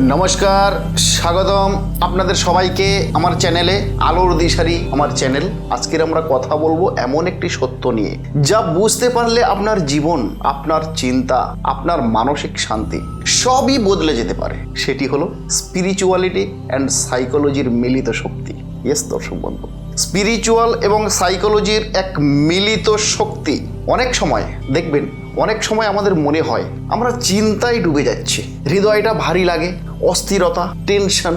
নমস্কার, স্বাগতম আপনাদের সবাইকে আমার চ্যানেলে আলোর দিশারি আমার চ্যানেল। আজকের আমরা কথা বলবো এমন একটি সত্য নিয়ে যা বুঝতে পারলে আপনার জীবন, আপনার চিন্তা, আপনার মানসিক শান্তি সবই বদলে যেতে পারে। সেটি হলো স্পিরিচুয়ালিটি অ্যান্ড সাইকোলজির মিলিত শক্তি। ইয়েস দর্শক বন্ধু, স্পিরিচুয়াল এবং সাইকোলজির এক মিলিত শক্তি। অনেক সময় দেখবেন, অনেক সময় আমাদের মনে হয় আমরা চিন্তায় ডুবে যাচ্ছি, হৃদয়টা ভারী লাগে, অস্থিরতা, টেনশন,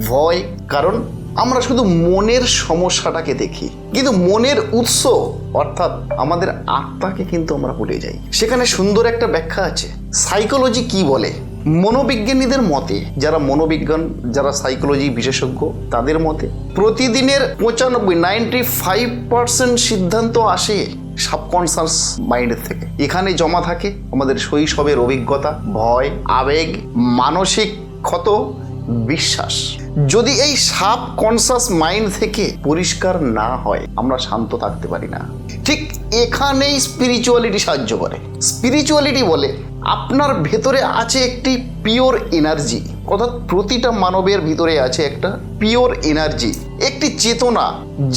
ভয়, কারণ আমরা শুধু মনের সমস্যাটাকে দেখি, কিন্তু মনের উৎস অর্থাৎ আমাদের আত্মাকে কিন্তু আমরা ভুলে যাই। সেখানে সুন্দর একটা ব্যাখ্যা আছে। সাইকোলজি কি বলে? মনোবিজ্ঞানীদের মতে, যারা সাইকোলজি বিশেষজ্ঞ, তাদের মতে প্রতিদিনের 95% সিদ্ধান্ত আসে সাবকনশাস মাইন্ড থেকে। এখানে জমা থাকে আমাদের শৈশবের অভিজ্ঞতা, ভয়, আবেগ, মানসিক ক্ষত, বিশ্বাস। যদি এই সাবকনশাস মাইন্ড থেকে পরিষ্কার না হয়, আমরা শান্ত থাকতে পারি না। ঠিক এখানেই স্পিরিচুয়ালিটি সাহায্য করে। স্পিরিচুয়ালিটি বলে আপনার ভেতরে আছে একটি পিওর এনার্জি, অর্থাৎ প্রতিটা মানবের ভিতরে আছে একটা পিওর এনার্জি, একটি চেতনা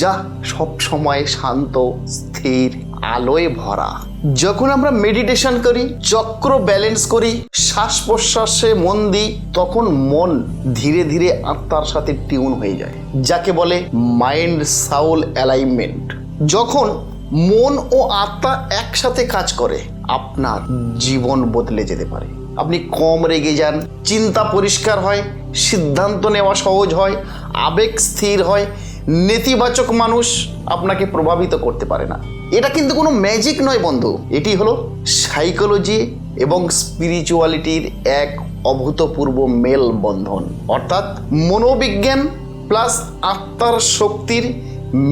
যা সব সময় শান্ত, স্থির, আলোয় ভরা। যখন আমরা মেডিটেশন করি, চক্র ব্যালেন্স করি, শ্বাস প্রশ্বাসে মন দিই, তখন মন ধীরে ধীরে আত্মার সাথে টিউন হয়ে যায়, যাকে বলে মাইন্ড সাউল অ্যালাইনমেন্ট। যখন মন ও আত্মা একসাথে কাজ করে, আপনার জীবন বদলে যেতে পারে। আপনি কম রেগে যান, চিন্তা পরিষ্কার হয়, সিদ্ধান্ত নেওয়া সহজ হয়, আবেগ স্থির হয়, নেতিবাচক মানুষ আপনাকে প্রভাবিত করতে পারে না। এটা কিন্তু কোনো ম্যাজিক নয় বন্ধু, এটি হলো সাইকোলজি এবং স্পিরিচুয়ালিটির এক অভূতপূর্ব মেল বন্ধন, অর্থাৎ মনোবিজ্ঞান প্লাস আত্মার শক্তির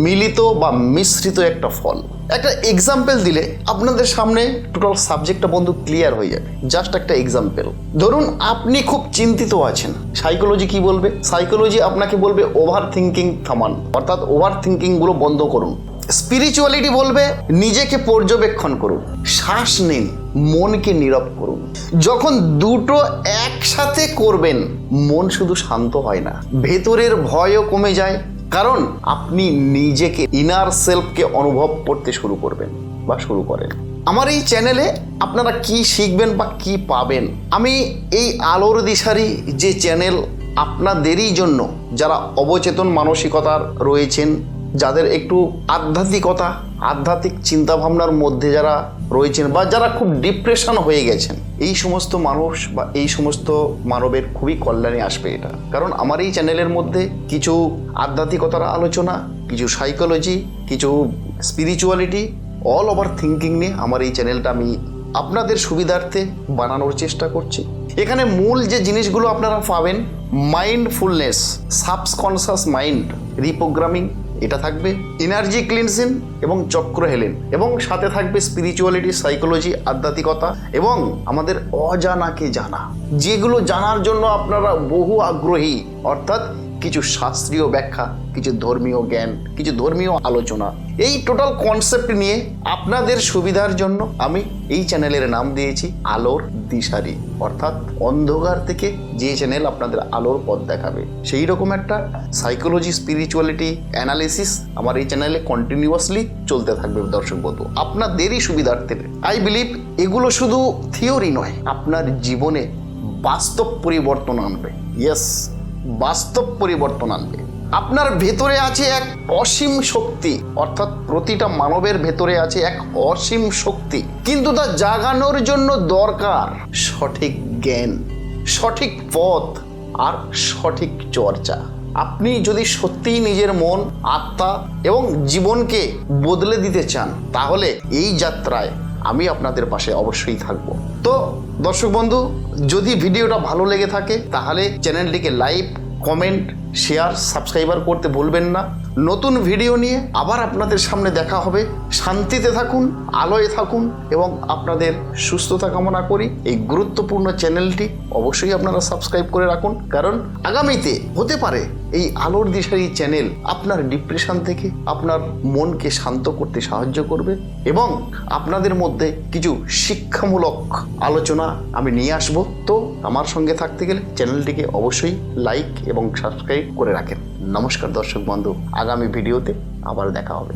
মিলিত বা মিশ্রিত একটা ফল। একটা এক্সাম্পল দিলে আপনাদের সামনে টোটাল সাবজেক্টটা বন্ধু ক্লিয়ার হয়ে যাবে। জাস্ট একটা এক্সাম্পল। ধরুন আপনি খুব চিন্তিত আছেন, সাইকোলজি কি বলবে? সাইকোলজি আপনাকে বলবে ওভার থিঙ্কিং থামান, অর্থাৎ ওভার থিঙ্কিংগুলো বন্ধ করুন। স্পিরিচুয়ালিটি বলবে নিজেকে পর্যবেক্ষণ করুন, শ্বাস নিন, মনকে নীরব করুন। যখন দুটো একসাথে করবেন, মন শুধু শান্ত হয় না, ভেতরের ভয়ও কমে যায়, কারণ আপনি নিজেকে, ইনার সেলফকে অনুভব করতে শুরু করবেন বা শুরু করেন। আমার এই চ্যানেলে আপনারা কি শিখবেন বা কি পাবেন? আমি এই আলোর দিশারি যে চ্যানেল, আপনাদেরই জন্য, যারা অবচেতন মানসিকতার রয়েছেন, যাদের একটু আধ্যাত্মিক চিন্তাভাবনার মধ্যে যারা রয়েছেন, বা যারা খুব ডিপ্রেশন হয়ে গেছেন, এই সমস্ত মানুষ বা এই সমস্ত মানবের খুবই কল্যাণে আসবে এটা। কারণ আমার এই চ্যানেলের মধ্যে কিছু আধ্যাত্মিকতার আলোচনা, কিছু সাইকোলজি, কিছু স্পিরিচুয়ালিটি, অল ওভার থিঙ্কিং নিয়ে আমার এই চ্যানেলটা আমি আপনাদের সুবিধার্থে বানানোর চেষ্টা করছি। এখানে মূল যে জিনিসগুলো আপনারা পাবেন, মাইন্ডফুলনেস, সাবকনশাস মাইন্ড রিপ্রোগ্রামিং, এটা থাকবে, এনার্জি ক্লিনজিং এবং চক্র হেলেন, এবং সাথে থাকবে স্পিরিচুয়ালিটি, সাইকোলজি, আধ্যাত্মিকতা এবং আমাদের অজানাকে জানা, যেগুলো জানার জন্য আপনারা বহু আগ্রহী, অর্থাৎ কিছু শাস্ত্রীয় ব্যাখ্যা, কিছু ধর্মীয় জ্ঞান, কিছু ধর্মীয় আলোচনা। এই টোটাল কনসেপ্ট নিয়ে আপনাদের সুবিধার জন্য আমি এই চ্যানেলের নাম দিয়েছি আলোর দিশারি, অর্থাৎ অন্ধকার থেকে যে চ্যানেল আপনাদের আলোর পথ দেখাবে। সেই রকম একটা সাইকোলজি, স্পিরিচুয়ালিটি, অ্যানালিসিস আমার এই চ্যানেলে কন্টিনিউয়াসলি চলতে থাকবে দর্শক বন্ধু, আপনাদেরই সুবিধার্থে। আই বিলিভ এগুলো শুধু থিওরি নয়, আপনার জীবনে বাস্তব পরিবর্তন আনবে। ইয়েস, বাস্তব পরিবর্তন আনবে। আপনার ভেতরে আছে এক অসীম শক্তি, অর্থাৎ প্রতিটা মানবের ভেতরে আছে এক অসীম শক্তি, কিন্তু তা জাগানোর জন্য দরকার সঠিক জ্ঞান, সঠিক পথ আর সঠিক চর্চা। আপনি যদি সত্যিই নিজের মন, আত্মা এবং জীবনকে বদলে দিতে চান, তাহলে এই যাত্রায় আমি আপনাদের পাশে অবশ্যই থাকবো। তো দর্শক বন্ধু, যদি ভিডিওটা ভালো লেগে থাকে তাহলে চ্যানেলটিকে লাইক, কমেন্ট শেয়ার সাবস্ক্রাইবার করতে ভুলবেন না। নতুন ভিডিও নিয়ে আবার আপনাদের সামনে দেখা হবে। শান্তিতে থাকুন, আলোয় থাকুন এবং আপনাদের সুস্থতা কামনা করি। এই গুরুত্বপূর্ণ চ্যানেলটি অবশ্যই আপনারা সাবস্ক্রাইব করে রাখুন, কারণ আগামীতে হতে পারে এই আলোর দিশারি চ্যানেল আপনার ডিপ্রেশন থেকে আপনার মনকে শান্ত করতে সাহায্য করবে এবং আপনাদের মধ্যে কিছু শিক্ষামূলক আলোচনা আমি নিয়ে আসব। তো আমার সঙ্গে থাকতে গেলে চ্যানেলটিকে অবশ্যই লাইক এবং সাবস্ক্রাইব করে রাখেন। নমস্কার দর্শক বন্ধু, আগামী ভিডিওতে আবার দেখা হবে।